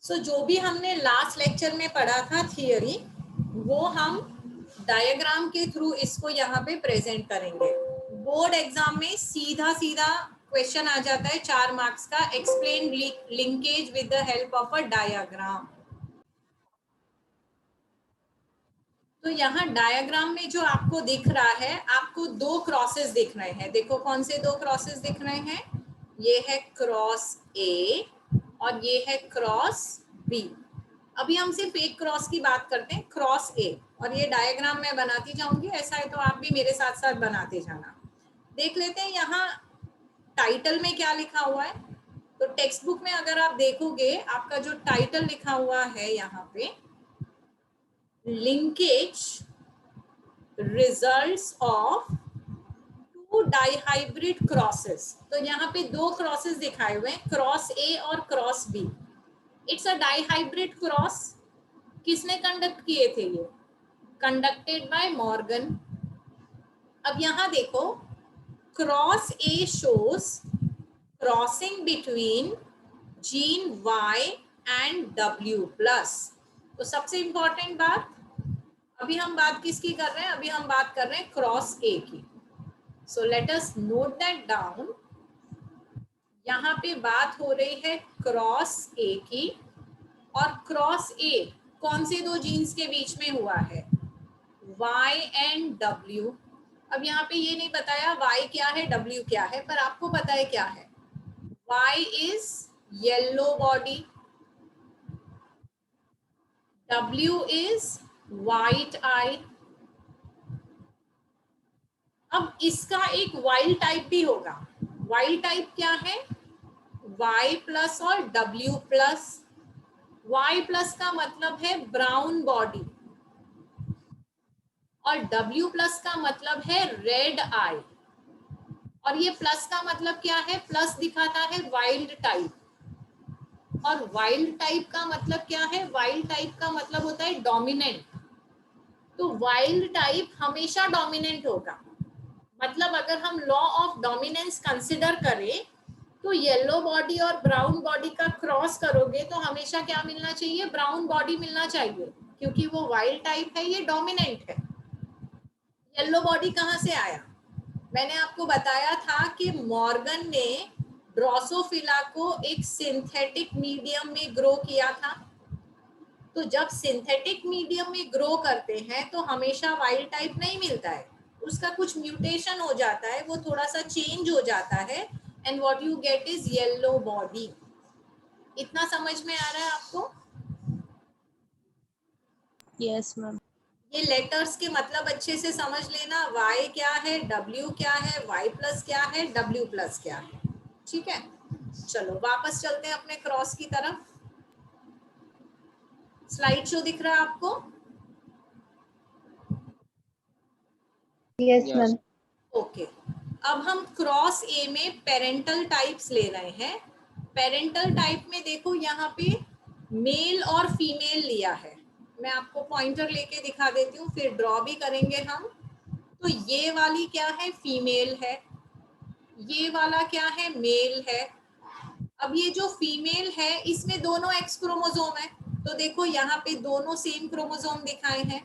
जो भी हमने लास्ट लेक्चर में पढ़ा था थियरी, वो हम डायग्राम के थ्रू इसको यहाँ पे प्रेजेंट करेंगे। बोर्ड एग्जाम में सीधा सीधा क्वेश्चन आ जाता है 4 मार्क्स का, explain linkage with the help of a diagram. तो यहाँ डायग्राम में जो आपको दिख रहा है, आपको 2 क्रॉसेस दिख रहे हैं। देखो कौन से 2 क्रॉसेस दिख रहे हैं, ये है क्रॉस ए और ये है क्रॉस बी। अभी हम सिर्फ एक क्रॉस की बात करते हैं, क्रॉस ए, और ये डायग्राम मैं बनाती जाऊंगी, ऐसा है तो आप भी मेरे साथ साथ बनाते जाना। देख लेते हैं यहाँ टाइटल में क्या लिखा हुआ है। तो टेक्स्ट बुक में अगर आप देखोगे, आपका जो टाइटल लिखा हुआ है यहाँ पे, linkage results of two dihybrid crosses. तो यहाँ पे 2 क्रॉसेस दिखाए हुए हैं, क्रॉस ए और cross B. It's a dihybrid cross. किसने कंडक्ट किए थे ये? Conducted by Morgan. अब यहाँ देखो, cross A shows crossing between gene Y and W plus. तो सबसे इंपॉर्टेंट बात, अभी हम बात किसकी कर रहे हैं? अभी हम बात कर रहे हैं क्रॉस ए की। So let us note that down. यहाँ पे बात हो रही है क्रॉस ए की, और क्रॉस ए कौन से 2 जीन्स के बीच में हुआ है? Y and W। अब यहाँ पे ये नहीं बताया Y क्या है W क्या है, पर आपको पता है क्या है। Y is yellow body, W is white eye. अब इसका एक वाइल्ड टाइप भी होगा। वाइल्ड टाइप क्या है? Y प्लस और W प्लस। Y प्लस का मतलब है ब्राउन बॉडी, और W प्लस का मतलब है रेड आई। और ये प्लस का मतलब क्या है? प्लस दिखाता है वाइल्ड टाइप। और वाइल्ड टाइप का मतलब क्या है? वाइल्ड टाइप का मतलब होता है डोमिनेंट। तो वाइल्ड टाइप हमेशा डोमिनेंट होगा। मतलब अगर हम लॉ ऑफ डोमिनेंस कंसिडर करें, तो येलो बॉडी और ब्राउन बॉडी का क्रॉस करोगे तो हमेशा क्या मिलना चाहिए? ब्राउन बॉडी मिलना चाहिए, क्योंकि वो वाइल्ड टाइप है, ये डोमिनेंट है। येलो बॉडी कहाँ से आया? मैंने आपको बताया था कि मॉर्गन ने ड्रोसोफिला को एक सिंथेटिक मीडियम में ग्रो किया था। तो जब सिंथेटिक मीडियम में ग्रो करते हैं तो हमेशा वाइल्ड टाइप नहीं मिलता है, उसका कुछ म्यूटेशन हो जाता है, वो थोड़ा सा चेंज हो जाता है, and what you get is yellow body. इतना समझ में आ रहा है आपको? Yes ma'am. ये लेटर्स के मतलब अच्छे से समझ लेना। Y क्या है, W क्या है, Y प्लस क्या है, W प्लस क्या है। ठीक है, चलो वापस चलते हैं अपने क्रॉस की तरफ। स्लाइड शो दिख रहा है आपको? Yes ma'am. ओके, अब हम क्रॉस ए में पेरेंटल टाइप्स ले रहे हैं। पेरेंटल टाइप में देखो यहाँ पे मेल और फीमेल लिया है। मैं आपको पॉइंटर लेके दिखा देती हूँ, फिर ड्रॉ भी करेंगे हम। तो ये वाली क्या है? फीमेल है। ये वाला क्या है? मेल है। अब ये जो फीमेल है, इसमें दोनों एक्स क्रोमोसोम है, तो देखो यहाँ पे दोनों सेम क्रोमोसोम दिखाए हैं।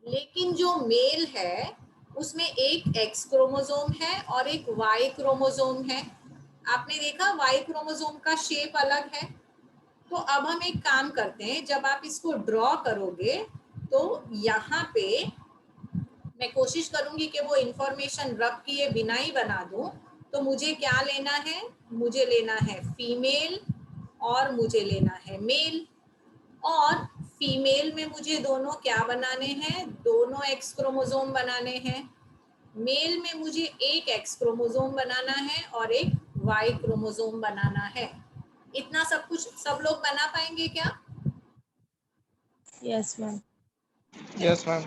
लेकिन जो मेल है उसमें एक एक्स क्रोमोसोम है और एक वाई क्रोमोसोम है। आपने देखा वाई क्रोमोसोम का शेप अलग है। तो अब हम एक काम करते हैं, जब आप इसको ड्रॉ करोगे तो यहाँ पे मैं कोशिश करूंगी कि वो इंफॉर्मेशन रब किए बिना ही बना दूं। तो मुझे क्या लेना है? मुझे लेना है फीमेल और मुझे लेना है मेल। और फीमेल में मुझे दोनों क्या बनाने हैं? दोनों एक्स क्रोमोसोम बनाने हैं। मेल में मुझे एक एक्स क्रोमोसोम बनाना है और एक वाई क्रोमोसोम बनाना है। इतना सब कुछ सब लोग बना पाएंगे क्या? Yes ma'am. Yes ma'am.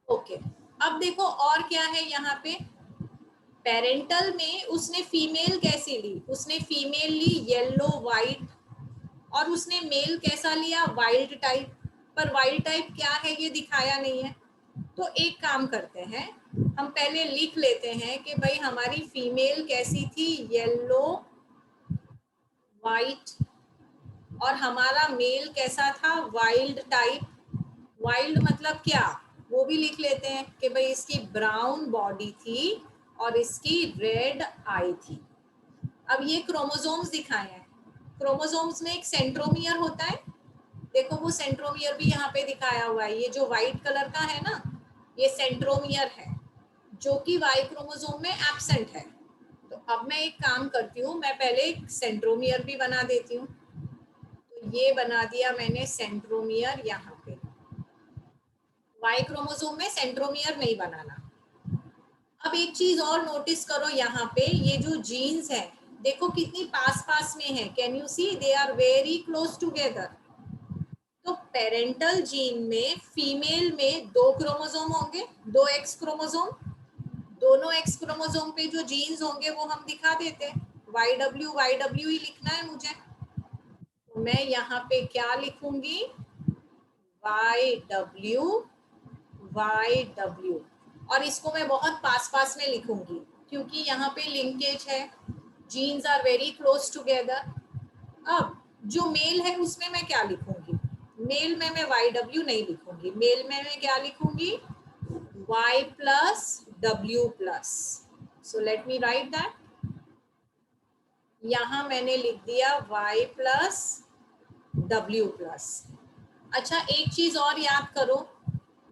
Okay, अब देखो और क्या है यहाँ पे। पेरेंटल में उसने फीमेल कैसी ली? उसने फीमेल ली येलो वाइट, और उसने मेल कैसा लिया? Wild type. पर वाइल्ड टाइप क्या है ये दिखाया नहीं है। तो एक काम करते हैं, हम पहले लिख लेते हैं कि भाई हमारी फीमेल कैसी थी? येलो वाइट और हमारा मेल कैसा था, वाइल्ड टाइप। वाइल्ड मतलब क्या, वो भी लिख लेते हैं कि भाई इसकी ब्राउन बॉडी थी और इसकी रेड आई थी। अब ये क्रोमोसोम्स दिखाए हैं, क्रोमोसोम्स में एक सेंट्रोमियर होता है, देखो वो सेंट्रोमियर भी यहाँ पे दिखाया हुआ है, ये जो व्हाइट कलर का है ना, ये सेंट्रोमियर है जो कि वाई क्रोमोसोम में एब्सेंट है। तो अब मैं एक काम करती हूँ, मैं पहले एक सेंट्रोमियर भी बना देती हूँ। तो ये बना दिया मैंने सेंट्रोमियर यहाँ पे, वाई क्रोमोसोम में सेंट्रोमियर नहीं बनाना। अब एक चीज और नोटिस करो, यहाँ पे ये जो जीन्स है देखो कितनी पास पास में है, can you see, they are very close together. तो पेरेंटल जीन में फीमेल में 2 क्रोमोसोम होंगे, 2 एक्स क्रोमोसोम, दोनों एक्स क्रोमोसोम पे जो जीन्स होंगे वो हम दिखा देते हैं, वाई डब्ल्यू ही लिखना है मुझे। तो मैं यहाँ पे क्या लिखूंगी, वाई डब्ल्यू, और इसको मैं बहुत पास पास में लिखूंगी क्योंकि यहाँ पे लिंकेज है, genes are very close together. अब जो मेल है उसमें मैं क्या लिखूंगी, मेल में मैं वाई डब्ल्यू नहीं लिखूंगी, मेल में मैं क्या लिखूंगी, y plus w plus। So let me write that। यहां मैंने लिख दिया y plus w plus। अच्छा एक चीज और याद करो,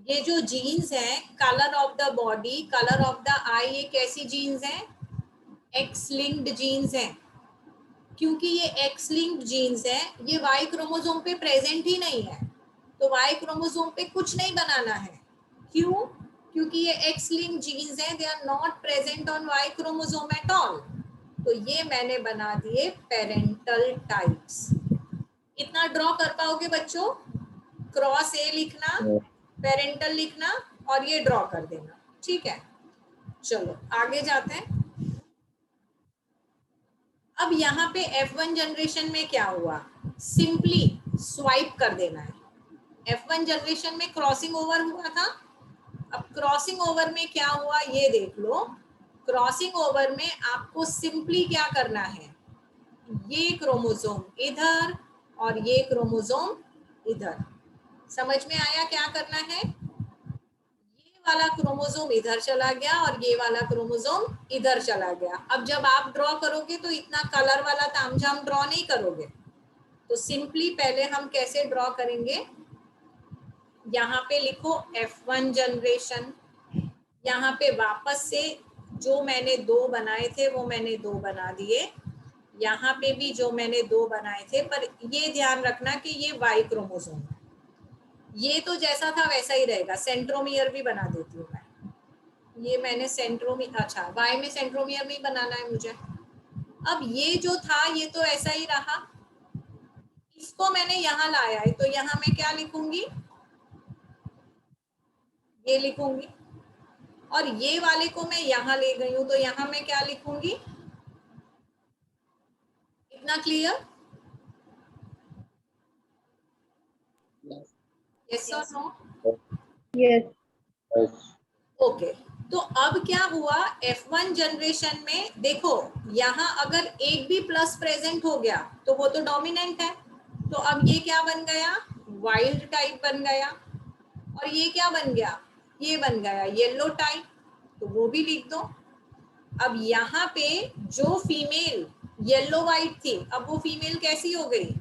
ये जो जीन्स हैं, colour of the body, colour of the eye, ये कैसी जीन्स हैं, एक्स लिंक्ड जीन्स हैं। क्योंकि ये एक्स लिंक्ड जीन्स है, ये वाई क्रोमोसोम पे प्रेजेंट ही नहीं है, तो वाई क्रोमोसोम पे कुछ नहीं बनाना है। क्यों, क्योंकि ये एक्स लिंक्ड जीन्स हैं, they are not present on y chromosome at all. तो ये मैंने बना दिए पेरेंटल टाइप्स। इतना ड्रॉ कर पाओगे बच्चों, क्रॉस ए लिखना, पेरेंटल लिखना और ये ड्रॉ कर देना, ठीक है। चलो आगे जाते हैं। अब यहाँ पे F1 जनरेशन में क्या हुआ, सिंपली स्वाइप कर देना है। F1 जनरेशन में क्रॉसिंग ओवर हुआ था, अब क्रॉसिंग ओवर में क्या हुआ ये देख लो। क्रॉसिंग ओवर में आपको सिंपली क्या करना है, ये क्रोमोसोम इधर और ये क्रोमोसोम इधर। समझ में आया क्या करना है, ये वाला क्रोमोसोम इधर चला गया और ये वाला क्रोमोसोम इधर चला गया। अब जब आप ड्रॉ करोगे तो इतना कलर वाला तामझाम ड्रॉ नहीं करोगे, तो सिंपली पहले हम कैसे ड्रॉ करेंगे, यहाँ पे लिखो F1 जनरेशन, यहाँ पे वापस से जो मैंने 2 बनाए थे वो मैंने 2 बना दिए, यहाँ पे भी जो मैंने 2 बनाए थे, पर ये ध्यान रखना कि ये वाई क्रोमोसोम है, ये तो जैसा था वैसा ही रहेगा। सेंट्रोमियर भी बना देती हूँ मैं, ये मैंने सेंट्रोमियर, अच्छा वाई में सेंट्रोमियर नहीं बनाना है मुझे। अब ये जो था ये तो ऐसा ही रहा, इसको मैंने यहाँ लाया है, तो यहाँ मैं क्या लिखूंगी, ये लिखूंगी, और ये वाले को मैं यहाँ ले गई हूँ तो यहाँ मैं क्या लिखूंगी, इतना क्लियर, यस और नो, Yes. ओके। तो अब क्या हुआ, F1 जनरेशन में देखो यहाँ अगर एक भी प्लस प्रेजेंट हो गया तो वो तो डोमिनेंट है, तो अब ये क्या बन गया, वाइल्ड टाइप बन गया, और ये क्या बन गया, ये बन गया येलो टाइप, तो वो भी लिख दो। अब यहाँ पे जो फीमेल येलो वाइट थी, अब वो फीमेल कैसी हो गई,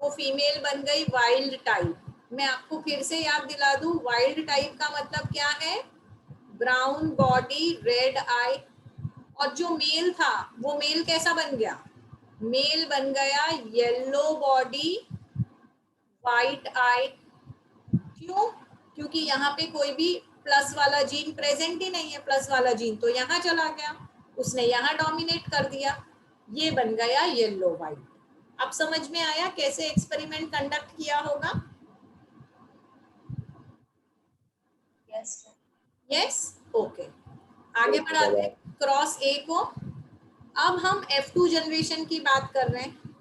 वो फीमेल बन गई वाइल्ड टाइप। मैं आपको फिर से याद दिला दूं, वाइल्ड टाइप का मतलब क्या है, ब्राउन बॉडी रेड आई, और जो मेल था वो मेल कैसा बन गया, मेल बन गया येलो बॉडी वाइट आई। क्यों, क्योंकि यहाँ पे कोई भी प्लस वाला जीन प्रेजेंट ही नहीं है, प्लस वाला जीन तो यहाँ चला गया, उसने यहाँ डोमिनेट कर दिया, ये बन गया येलो वाइट। अब समझ में आया कैसे एक्सपेरिमेंट कंडक्ट किया होगा, यस, ओके। आगे बढ़ाते हैं क्रॉस ए को। अब हम F2 जनरेशन की बात कर रहे हैं।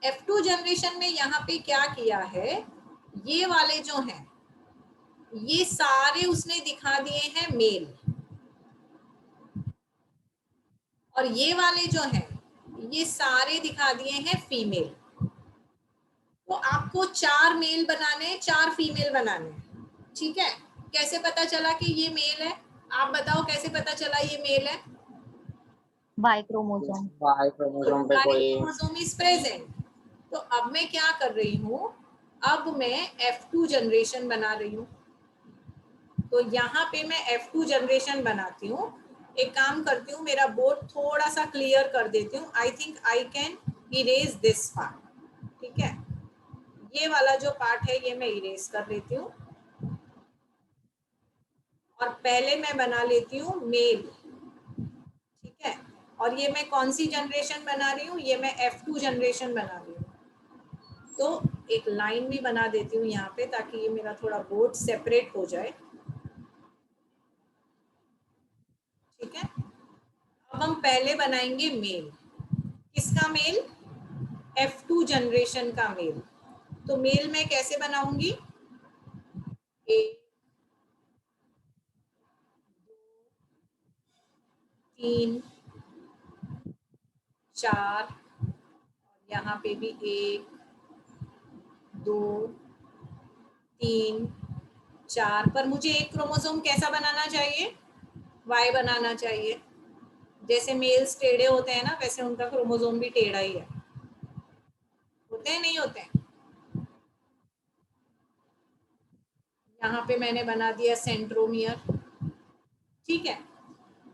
F2 जनरेशन में यहाँ पे क्या किया है, ये वाले जो हैं ये सारे उसने दिखा दिए हैं मेल, और ये वाले जो हैं ये सारे दिखा दिए हैं फीमेल। तो आपको 4 मेल बनाने हैं, 4 फीमेल बनाने हैं, ठीक है। कैसे पता चला कि ये मेल है? आप बताओ कैसे पता चला ये मेल है? Bye chromosome. बाय क्रोमोसोम पे कोई क्रोमोसोम इज प्रेजेंट। तो अब मैं क्या कर रही हूँ, अब मैं F2 जनरेशन बना रही हूँ। तो यहाँ पे मैं F2 जनरेशन बनाती हूँ। एक काम करती हूँ, मेरा बोर्ड थोड़ा सा क्लियर कर देती हूँ। I think I can erase this part, ठीक है। ये वाला जो पार्ट है ये मैं इरेज कर लेती हूँ और पहले मैं बना लेती हूँ मेल, ठीक है। और ये मैं कौन सी जनरेशन बना रही हूँ? ये मैं F2 जनरेशन बना रही हूँ। तो एक लाइन भी बना देती हूँ यहाँ पे ताकि ये मेरा थोड़ा बोर्ड सेपरेट हो जाए, ठीक है। अब हम पहले बनाएंगे मेल। किसका मेल? F2 जनरेशन का मेल। तो मेल मैं कैसे बनाऊंगी? 1 2 3 4, यहाँ पे भी 1 2 3 4। पर मुझे एक क्रोमोसोम कैसा बनाना चाहिए? Y बनाना चाहिए। जैसे मेल्स टेढ़े होते हैं ना, वैसे उनका क्रोमोसोम भी टेढ़ा ही है। होते हैं नहीं होते हैं? यहाँ पे मैंने बना दिया सेंट्रोमियर, ठीक है।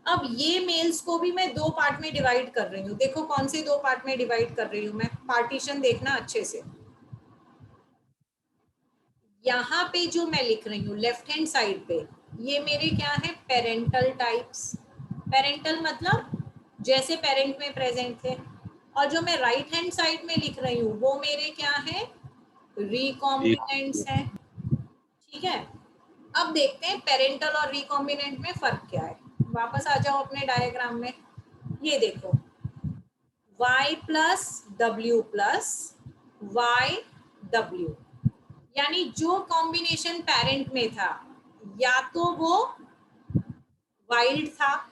अब ये मेल्स को भी मैं 2 पार्ट में डिवाइड कर रही हूँ। देखो कौन से 2 पार्ट में डिवाइड कर रही हूँ मैं, पार्टीशन देखना अच्छे से। यहाँ पे जो मैं लिख रही हूँ लेफ्ट हैंड साइड पे, ये मेरे क्या है? Parental types. पेरेंटल मतलब जैसे पेरेंट में प्रेजेंट थे। और जो मैं राइट हैंड साइड में लिख रही हूँ वो मेरे क्या है? रिकॉम्बिनेंट्स हैं, ठीक है। अब देखते हैं पेरेंटल और रिकॉम्बिनेंट में फर्क क्या है। वापस आ जाओ अपने डायग्राम में। ये देखो y plus W plus y W, यानी जो कॉम्बिनेशन पेरेंट में था या तो वो वाइल्ड था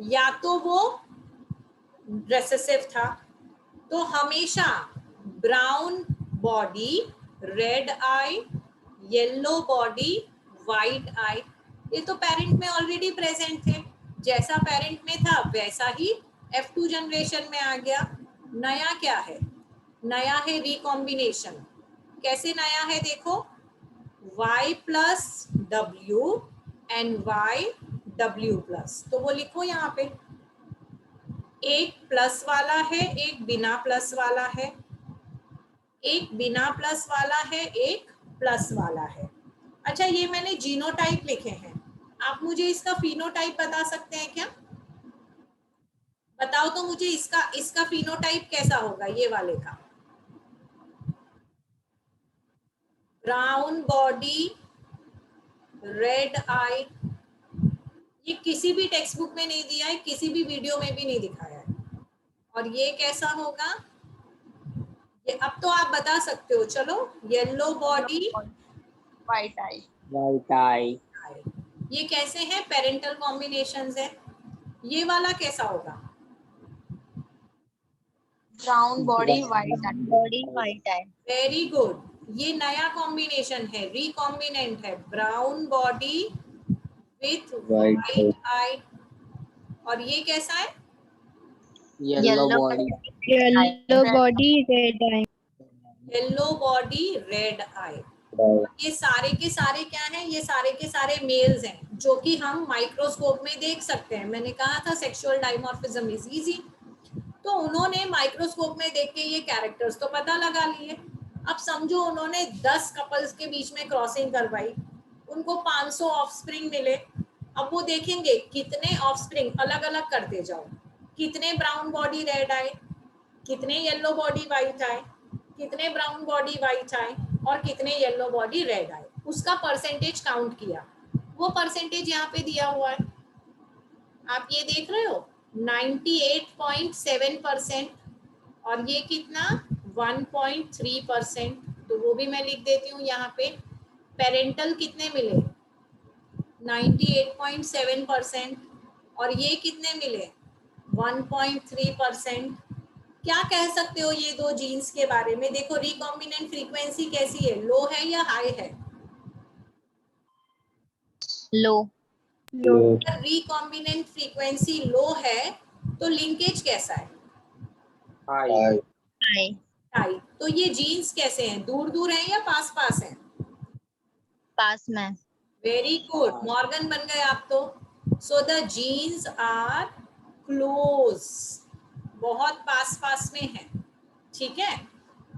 या तो वो रेसेसिव था। तो हमेशा brown body red eye, yellow body white आई, ये तो पेरेंट में ऑलरेडी प्रेजेंट थे। जैसा पेरेंट में था वैसा ही F2 जनरेशन में आ गया। नया क्या है? नया है रिकॉम्बिनेशन। कैसे नया है? देखो y plus W and y W plus. तो वो लिखो यहाँ पे, एक प्लस वाला है एक बिना प्लस वाला है, एक बिना प्लस वाला है एक प्लस वाला है। अच्छा ये मैंने जीनोटाइप लिखे हैं, आप मुझे इसका फिनोटाइप बता सकते हैं क्या? बताओ तो मुझे इसका फिनोटाइप कैसा होगा? ये वाले का ब्राउन बॉडी रेड आई, ये किसी भी टेक्स्ट बुक में नहीं दिया है, किसी भी वीडियो में भी नहीं दिखाया है। और ये कैसा होगा? ये अब तो आप बता सकते हो, चलो। येलो बॉडी वाइट आई। वाइट आई। ये कैसे हैं? पेरेंटल कॉम्बिनेशंस है। ये वाला कैसा होगा? Brown body white eye. Body white eye. Very good, ये नया कॉम्बिनेशन है, रिकॉम्बिनेंट है, brown body with white eye. और ये कैसा है? Yellow body. Yellow body red eye. Yellow body red eye. ये सारे के सारे क्या हैं? ये सारे के सारे मेल्स हैं जो कि हम माइक्रोस्कोप में देख सकते हैं। मैंने कहा था सेक्सुअल डायमॉर्फिज्म इज इजी। तो उन्होंने माइक्रोस्कोप में देख के ये कैरेक्टर्स तो पता लगा लिए। अब समझो उन्होंने 10 कपल्स के बीच में क्रॉसिंग करवाई, उनको 500 ऑफस्प्रिंग मिले। अब वो देखेंगे कितने ऑफस्प्रिंग अलग अलग करते जाओ, कितने ब्राउन बॉडी रेड आए, कितने येलो बॉडी वाइट आए, कितने ब्राउन बॉडी वाइट आए और कितने येलो बॉडी रेड आए, उसका परसेंटेज काउंट किया। वो परसेंटेज यहाँ पे दिया हुआ है, आप ये देख रहे हो 98.7%। और ये कितना? 1.3%। तो वो भी मैं लिख देती हूँ यहाँ पे। पेरेंटल कितने मिले? 98.7%। और ये कितने मिले? 1.3%। क्या कह सकते हो ये दो जीन्स के बारे में? देखो रिकॉम्बिनेंट फ्रीक्वेंसी कैसी है, लो है या हाई है? लो। अगर रिकॉम्बिनेंट फ्रीक्वेंसी लो है तो लिंकेज कैसा है? Hi. हाई। हाई। तो ये जीन्स कैसे हैं, दूर दूर हैं या पास पास हैं? पास में। वेरी गुड, मॉर्गन बन गए आप तो। So the genes are close, बहुत पास पास में है। ठीक है,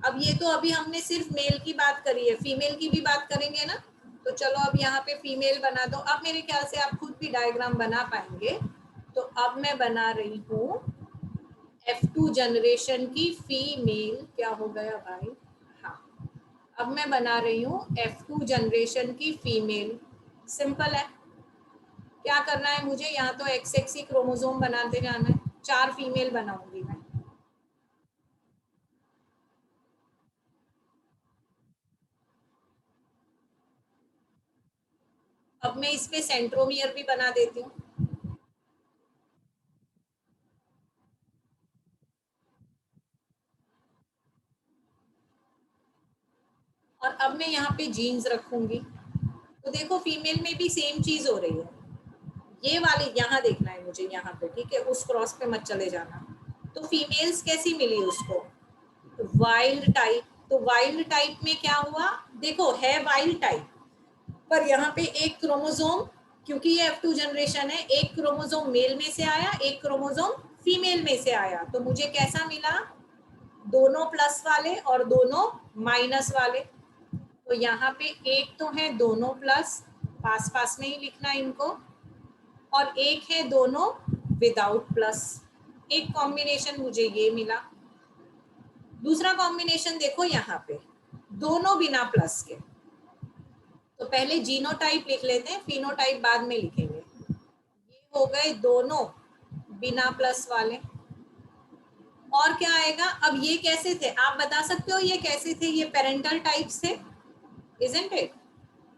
अब ये तो अभी हमने सिर्फ मेल की बात करी है, फीमेल की भी बात करेंगे ना। तो चलो अब यहाँ पे फीमेल बना दो। अब मेरे ख्याल से आप खुद भी डायग्राम बना पाएंगे। तो अब मैं बना रही हूँ F2 जनरेशन की फीमेल। क्या हो गया भाई? हाँ, अब मैं बना रही हूँ F2 जनरेशन की फीमेल। सिंपल है। क्या करना है मुझे, यहाँ तो XX ही क्रोमोसोम बनाते जाना है। 4 फीमेल बनाऊंगी मैं। अब मैं इस पे सेंट्रोमियर भी बना देती हूँ। और अब मैं यहाँ पे जीन्स रखूंगी। तो देखो फीमेल में भी सेम चीज हो रही है। ये वाली यहाँ देखना है मुझे, यहाँ पे, ठीक है, उस क्रॉस पे मत चले जाना। तो फीमेल्स कैसी मिली उसको? Wild type. तो वाइल्ड टाइप में क्या हुआ, देखो है वाइल्ड टाइप, पर यहाँ पे एक क्रोमोसोम, क्योंकि ये F2 जनरेशन है, एक क्रोमोसोम मेल में से आया, एक क्रोमोसोम फीमेल में से आया। तो मुझे कैसा मिला, दोनों प्लस वाले और दोनों माइनस वाले। तो यहाँ पे एक तो है दोनों प्लस, पास पास में ही लिखना इनको, और एक है दोनों विदाउट प्लस। एक कॉम्बिनेशन मुझे ये मिला। दूसरा कॉम्बिनेशन देखो यहाँ पे, दोनों बिना प्लस के। तो पहले जीनोटाइप लिख लेते हैं, फिनोटाइप बाद में लिखेंगे। ये हो गए दोनों बिना प्लस वाले। और क्या आएगा, अब ये कैसे थे आप बता सकते हो, ये कैसे थे? ये पेरेंटल टाइप्स थे, इजंट इट?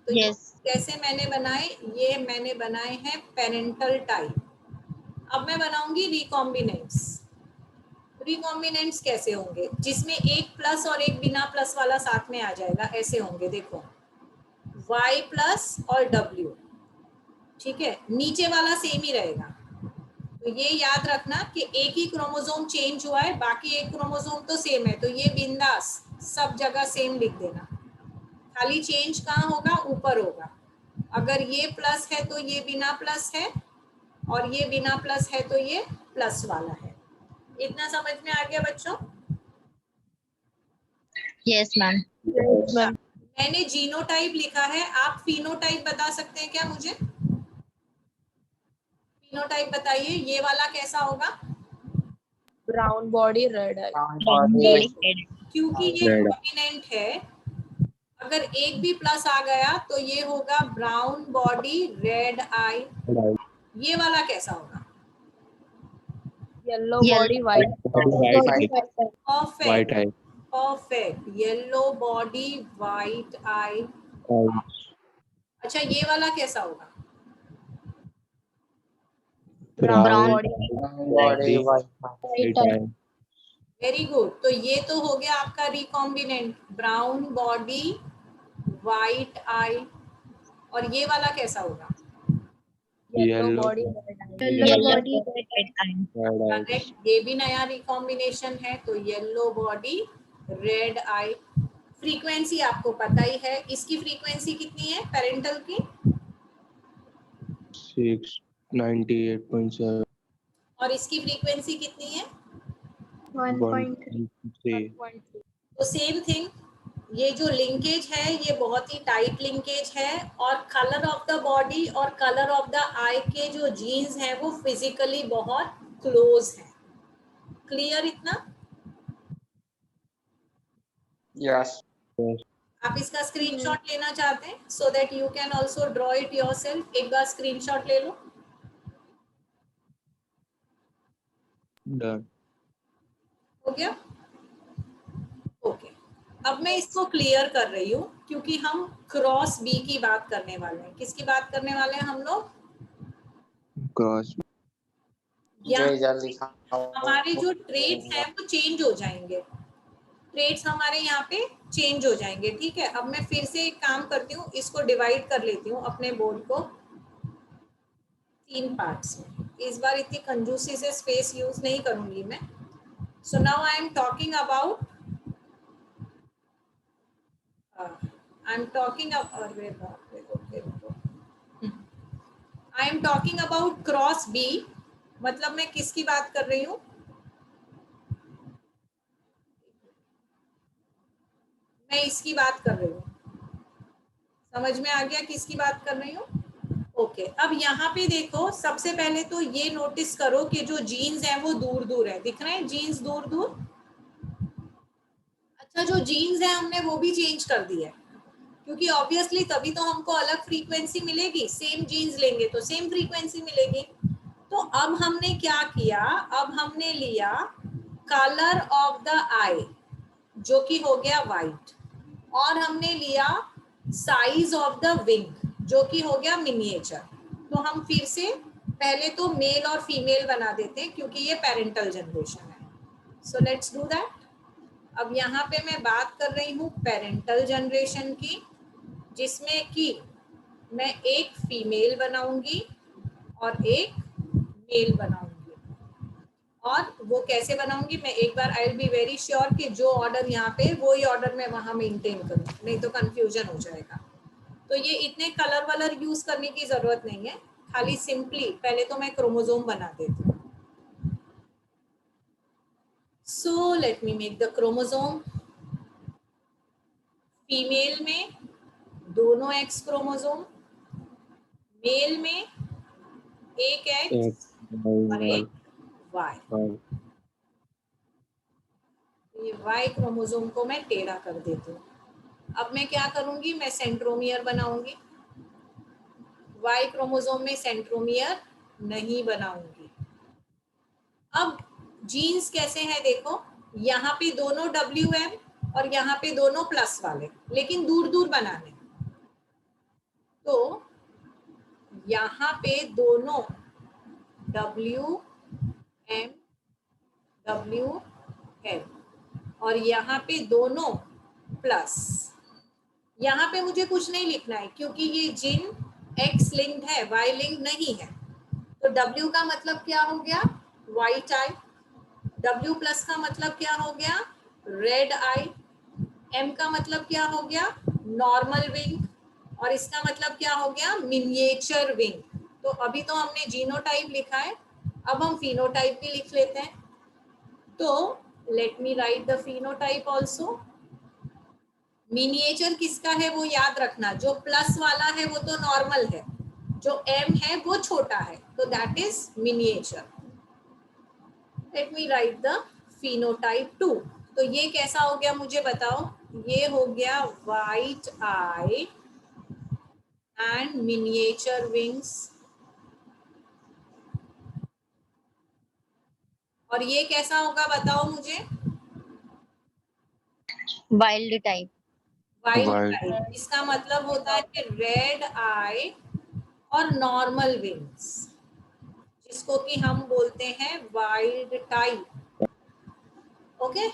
तो ये यस। कैसे मैंने बनाए, ये मैंने बनाए हैं पेरेंटल टाइप। अब मैं बनाऊंगी रिकॉम्बिनेंट्स। रिकॉम्बिनेंट्स कैसे होंगे, जिसमें एक प्लस और एक बिना प्लस वाला साथ में आ जाएगा, ऐसे होंगे देखो, Y प्लस और W। ठीक है, नीचे वाला सेम ही रहेगा। तो ये याद रखना कि एक ही क्रोमोसोम चेंज हुआ है, बाकी एक क्रोमोसोम तो सेम है। तो ये बिंदास सब जगह सेम लिख देना, खाली चेंज कहाँ होगा, ऊपर होगा। अगर ये प्लस है तो ये बिना प्लस है, और ये बिना प्लस है तो ये प्लस वाला है। इतना समझ में आ गया बच्चों? Yes ma'am. मैंने जीनोटाइप लिखा है, आप फिनोटाइप बता सकते हैं क्या मुझे? फिनोटाइप बताइए, ये वाला कैसा होगा? Brown body, red eye. क्योंकि ये कॉम्बिनेंट है, अगर एक भी प्लस आ गया तो ये होगा ब्राउन बॉडी रेड आई। ये वाला कैसा होगा? Yellow body, white. Perfect, perfect, yellow body white eye. अच्छा ये वाला कैसा होगा? Brown body, Body white. Very good. तो ये तो हो गया आपका recombinant, brown body white eye. और ये वाला कैसा होगा? yellow body, red eye. Correct, ये भी नया रिकॉम्बिनेशन है। तो yellow body red eye. Frequency आपको पता ही है, इसकी फ्रीक्वेंसी कितनी है पेरेंटल की? 698.7 और इसकी फ्रीक्वेंसी कितनी है? 1.3 तो सेम थिंग, ये जो लिंकेज है ये बहुत ही टाइट लिंकेज है, और कलर ऑफ द बॉडी और कलर ऑफ द आई के जो जीन्स हैं वो फिजिकली बहुत क्लोज हैं। क्लियर इतना? Yes. आप इसका स्क्रीनशॉट लेना चाहते हैं so that you can also draw it yourself. एक बार स्क्रीनशॉट ले लो। done. हो गया? ओके, अब मैं इसको क्लियर कर रही हूँ क्योंकि हम क्रॉस बी की बात करने वाले हैं। किसकी बात करने वाले हैं हम लोग? Cross यहाँ जय जल्दी हमारे जो ट्रेड्स हैं वो चेंज हो जाएंगे, ट्रेड्स हमारे यहाँ पे चेंज हो जाएंगे। ठीक है, अब मैं फिर से एक काम करती हूँ, इसको डिवाइड कर लेती हूँ अपने बोर्ड को 3 पार्ट्स में। इस बार इतनी कंजूसी से स्पेस यूज नहीं करूंगी मैं। So now I am talking about I am talking about cross B. मतलब मैं किसकी बात कर रही हूँ? मैं इसकी बात कर रही हूँ। समझ में आ गया किसकी बात कर रही हूँ? ओके, अब यहाँ पे देखो, सबसे पहले तो ये नोटिस करो कि जो जीन्स है वो दूर दूर है, दिख रहे हैं जीन्स दूर दूर। अच्छा, जो जीन्स है हमने वो भी चेंज कर दी है, क्योंकि ऑब्वियसली तभी तो हमको अलग फ्रीक्वेंसी मिलेगी। सेम जीन्स लेंगे तो सेम फ्रीक्वेंसी मिलेगी। तो अब हमने क्या किया, अब हमने लिया कलर ऑफ द आई जो कि हो गया वाइट, और हमने लिया साइज ऑफ द विंग जो कि हो गया मिनिएचर। तो हम फिर से पहले तो मेल और फीमेल बना देते हैं क्योंकि ये पेरेंटल जनरेशन है। So let's do that. अब यहाँ पे मैं बात कर रही हूँ पेरेंटल जनरेशन की, जिसमें कि मैं एक फीमेल बनाऊंगी और एक मेल बनाऊंगी। और वो कैसे बनाऊंगी मैं एक बार, I will be very sure कि जो ऑर्डर यहाँ पे वही ऑर्डर मैं वहां मेंटेन करूँ, नहीं तो कंफ्यूजन हो जाएगा। तो ये इतने कलर वलर यूज करने की जरूरत नहीं है, खाली सिंपली पहले तो मैं क्रोमोसोम बना देती हूँ। So let me make the chromosome. Female में दोनों एक्स क्रोमोसोम, मेल में एक एक्स और एक वाई। ये वाई क्रोमोसोम को मैं टेढ़ा कर देती हूँ। अब मैं क्या करूंगी, मैं सेंट्रोमियर बनाऊंगी। वाई क्रोमोसोम में सेंट्रोमियर नहीं बनाऊंगी। अब जीन्स कैसे हैं देखो, यहाँ पे दोनों WM और यहाँ पे दोनों प्लस वाले, लेकिन दूर दूर बनाने। तो यहाँ पे दोनों WM WM और यहाँ पे दोनों प्लस। यहाँ पे मुझे कुछ नहीं लिखना है क्योंकि ये जिन X लिंक्ड है, Y लिंक्ड नहीं है। तो W का मतलब क्या हो गया, व्हाइट आई। W प्लस का मतलब क्या हो गया, रेड आई। M का मतलब क्या हो गया, नॉर्मल विंग। और इसका मतलब क्या हो गया, मिनिएचर विंग। तो अभी तो हमने जीनोटाइप लिखा है, अब हम फिनोटाइप भी लिख लेते हैं। तो let me right the phenotype also. Miniature किसका है वो याद रखना, जो प्लस वाला है वो तो नॉर्मल है, जो M है वो छोटा है, तो that is miniature. Let me right the phenotype 2। तो ये कैसा हो गया मुझे बताओ, ये हो गया white I and miniature wings. और ये कैसा होगा बताओ मुझे, वाइल्ड टाइप। Wild type. इसका मतलब होता है रेड आई और नॉर्मल विंग्स, जिसको कि हम बोलते हैं वाइल्ड टाइप। ओके,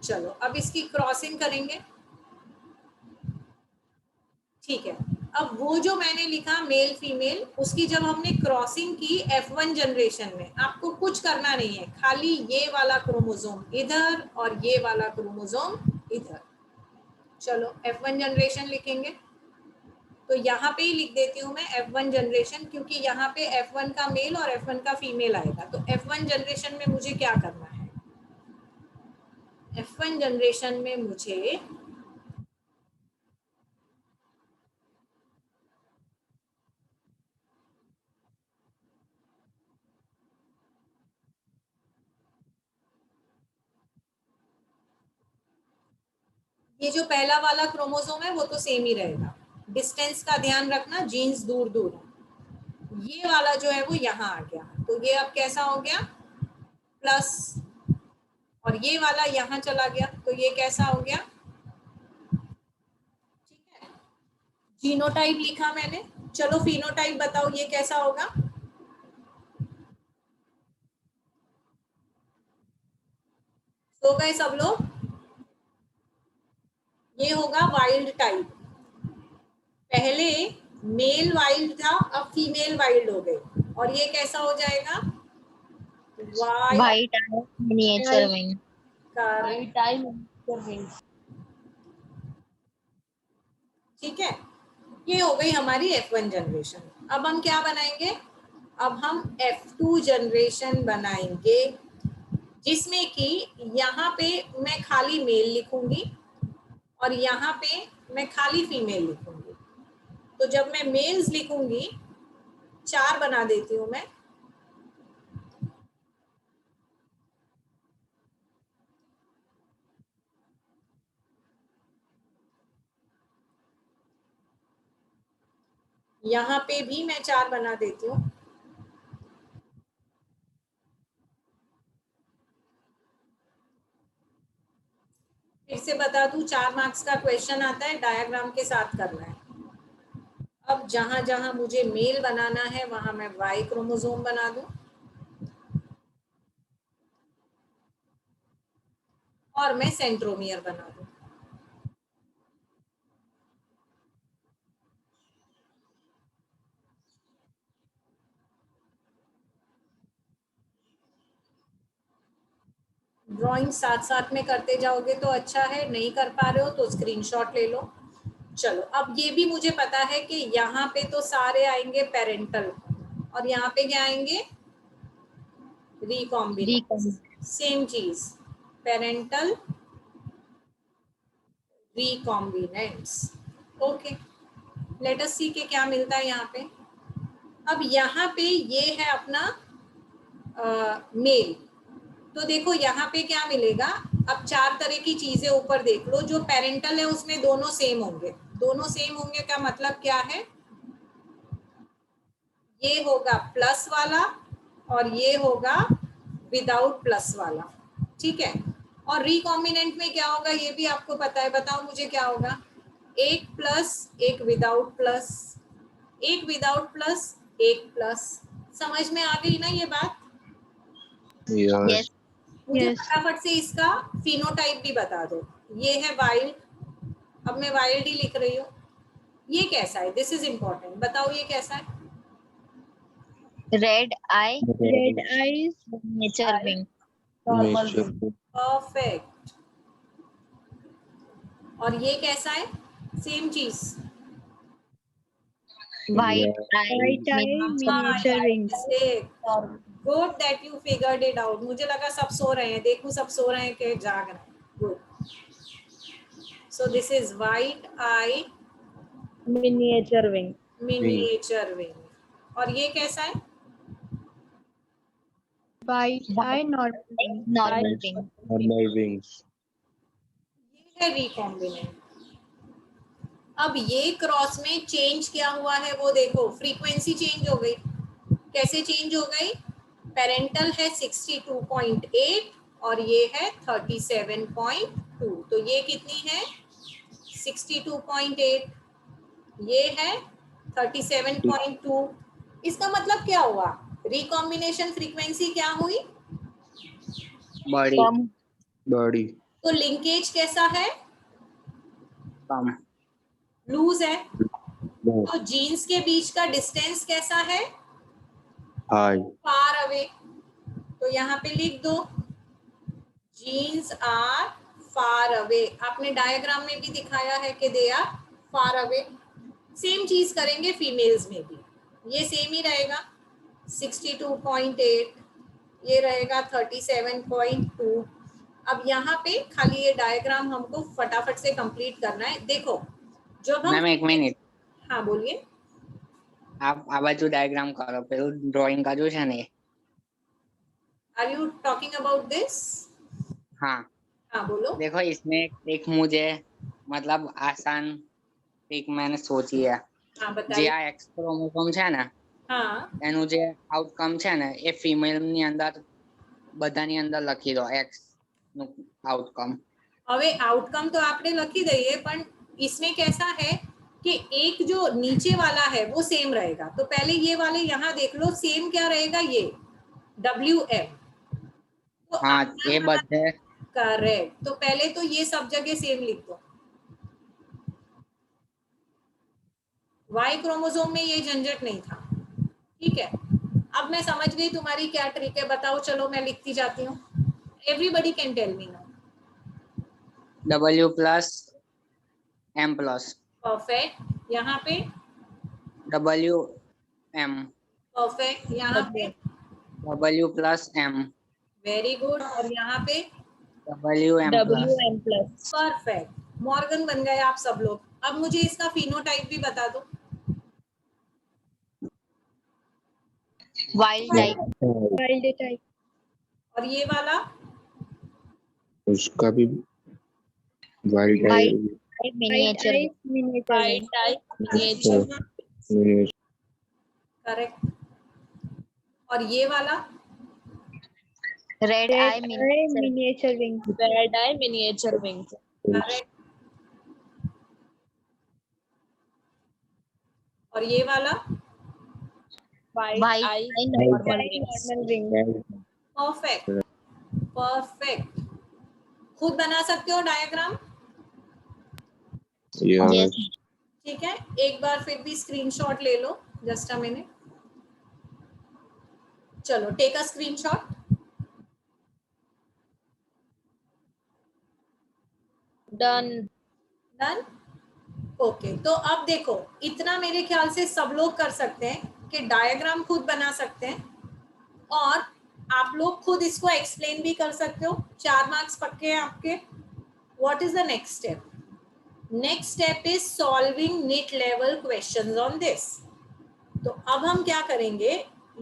चलो अब इसकी क्रॉसिंग करेंगे। ठीक है, अब वो जो मैंने लिखा मेल फीमेल, उसकी जब हमने क्रॉसिंग की F1 जनरेशन में, आपको कुछ करना नहीं है, खाली ये वाला क्रोमोसोम इधर और ये वाला क्रोमोसोम इधर। चलो F1 जनरेशन लिखेंगे, तो यहाँ पे ही लिख देती हूँ मैं F1 जनरेशन, क्योंकि यहाँ पे F1 का मेल और F1 का फीमेल आएगा। तो F1 जनरेशन में मुझे क्या करना है, F1 जनरेशन में मुझे ये जो पहला वाला क्रोमोसोम है वो तो सेम ही रहेगा, डिस्टेंस का ध्यान रखना, जीन्स दूर दूर है। ये वाला जो है वो यहाँ आ गया, तो ये अब कैसा हो गया, प्लस। और ये वाला यहाँ चला गया, तो ये कैसा हो गया, ठीक है। जीनोटाइप लिखा मैंने, चलो फिनोटाइप बताओ ये कैसा होगा। हो गए सब लोग? ये होगा वाइल्ड टाइप। पहले मेल वाइल्ड था, अब फीमेल वाइल्ड हो गई, और ये कैसा हो जाएगा? Wild White eye, miniature wing. का। White eye, miniature wings. ठीक है, ये हो गई हमारी F1 जनरेशन। अब हम क्या बनाएंगे? अब हम F2 जनरेशन बनाएंगे, जिसमें कि यहाँ पे मैं खाली मेल लिखूंगी और यहाँ पे मैं खाली फीमेल लिखूंगी। तो जब मैं मेल्स लिखूंगी, 4 बना देती हूँ मैं। यहाँ पे भी मैं 4 बना देती हूँ। फिर से बता दूं, 4 मार्क्स का क्वेश्चन आता है, डायग्राम के साथ करना है। अब जहां जहां मुझे मेल बनाना है वहां मैं वाई क्रोमोसोम बना दूं और मैं सेंट्रोमियर बना दूं। ड्राइंग साथ साथ में करते जाओगे तो अच्छा है, नहीं कर पा रहे हो तो स्क्रीनशॉट ले लो। चलो, अब ये भी मुझे पता है कि यहाँ पे तो सारे आएंगे पेरेंटल, और यहाँ पे क्या आएंगे? रिकॉम्बिनेंट। सेम चीज, parental recombinants. Okay, let us see के क्या मिलता है यहाँ पे। अब यहाँ पे ये है अपना मेल। तो देखो यहाँ पे क्या मिलेगा। अब 4 तरह की चीजें ऊपर देख लो। जो पेरेंटल है उसमें दोनों सेम होंगे। दोनों सेम होंगे का मतलब क्या है? ये होगा प्लस वाला और ये होगा विदाउट प्लस वाला। ठीक है, और रिकॉम्बिनेंट में क्या होगा ये भी आपको पता है। बताओ मुझे क्या होगा? एक प्लस, एक विदाउट प्लस, एक विदाउट प्लस, एक प्लस। समझ में आ गई ना ये बात? Yes. मुझे फटाफट से इसका फिनोटाइप भी बता दो। ये है वाइल्ड, अब मैं वाइल्ड ही लिख रही हूँ। ये कैसा है? दिस इज इम्पोर्टेंट, बताओ ये कैसा है? Red eye, Red eyes, miniature wing. normal wing. Perfect. और ये कैसा है? सेम चीज। White eye, White eye, miniature wings. Good that you figured it out. मुझे लगा सब सो रहे हैं, देखो सब सो रहे हैं कि जाग रहे हैं। Good. So this is white I Miniature wing. Miniature wing. और ये कैसा है? White eye, normal wing. normal wing. Normal wings. ये है रिकॉम्बिनेंट। अब ये क्रॉस में चेंज क्या हुआ है वो देखो। फ्रीक्वेंसी चेंज हो गई। कैसे चेंज हो गई? पेरेंटल है 62.8 और ये है 37.2। तो ये कितनी है? 62.8, ये है 37.2। इसका मतलब क्या हुआ? रिकॉम्बिनेशन फ्रीक्वेंसी क्या हुई? बड़ी Come. Body. तो लिंकेज कैसा है? कम लूज है। No. तो जीन्स के बीच का डिस्टेंस कैसा है? High. Far away. तो यहाँ पे लिख दो जीन्स आर फार अवे। आपने डायग्राम में भी दिखाया है कि they are far away. Same चीज करेंगे फीमेल्स में भी, ये सेम ही रहेगा 62.8, ये रहेगा 37.2। अब यहाँ पे खाली ये डायग्राम हमको फटाफट से कंप्लीट करना है। देखो जब हम, मैम एक मिनिट, हाँ बोलिए। आप આ બાજુ ડાયાગ્રામ કરો, પેલું ડ્રોઈંગ કાઢ્યું છે ને? Are you talking about this? हाँ, हाँ बोलो। देखो इसमें एक मुझे मतलब आसान एक मैंने सोची है। हाँ જે बताइए। આ એક્સ ક્રોમોસોમ છે ને हाँ એનું જે આઉટકમ છે ને એ ફિમેલ ની અંદર બધાની અંદર લખી દો એક્સ નું આઉટકમ। હવે आउटकम तो आपने लखी दઈએ, पण इसमें कैसा है कि एक जो नीचे वाला है वो सेम रहेगा। तो पहले ये वाले यहाँ देख लो, सेम क्या रहेगा? ये WM। तो हाँ अपना ये બધે करेक्ट। तो पहले तो ये सब जगह सेम लिख दो। वाई क्रोमोसोम में ये झंझट नहीं था, ठीक है। अब मैं समझ गई तुम्हारी क्या ट्रिक है, बताओ। चलो मैं लिखती जाती हूँ। Everybody can tell me now. W plus M plus perfect. यहाँ पे W M परफेक्ट। यहाँ पे W plus M very good. और यहाँ पे W M plus WM plus. Perfect. Morgan बन गए आप सब लोग। अब मुझे इसका फिनोटाइप भी बता दो। Wild type. Wild type. और ये वाला उसका भी wild Wild type type miniature. Type miniature wing. miniature correct. और ये वाला Red Red eye eye miniature. miniature wing. Red eye miniature wings. Correct. और ये वाला White White eye eye normal Eye wings. normal wing. Perfect perfect. खुद बना सकते हो डायग्राम, Yes. ठीक है। एक बार फिर भी स्क्रीनशॉट ले लो, जस्ट अ मिनट। चलो take a screenshot. Done. Done. Okay, तो अब देखो, इतना मेरे ख्याल से सब लोग कर सकते हैं कि डायग्राम खुद बना सकते हैं और आप लोग खुद इसको एक्सप्लेन भी कर सकते हो। 4 मार्क्स पक्के हैं आपके। What is the next step? Next step is solving NEET level questions on this. तो अब हम क्या करेंगे,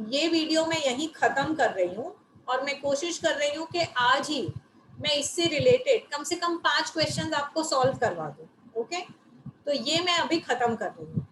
ये वीडियो मैं यहीं खत्म कर रही हूँ और मैं कोशिश कर रही हूँ कि आज ही मैं इससे रिलेटेड कम से कम 5 क्वेश्चंस आपको सॉल्व करवा दूँ। ओके, तो ये मैं अभी खत्म कर रही हूँ।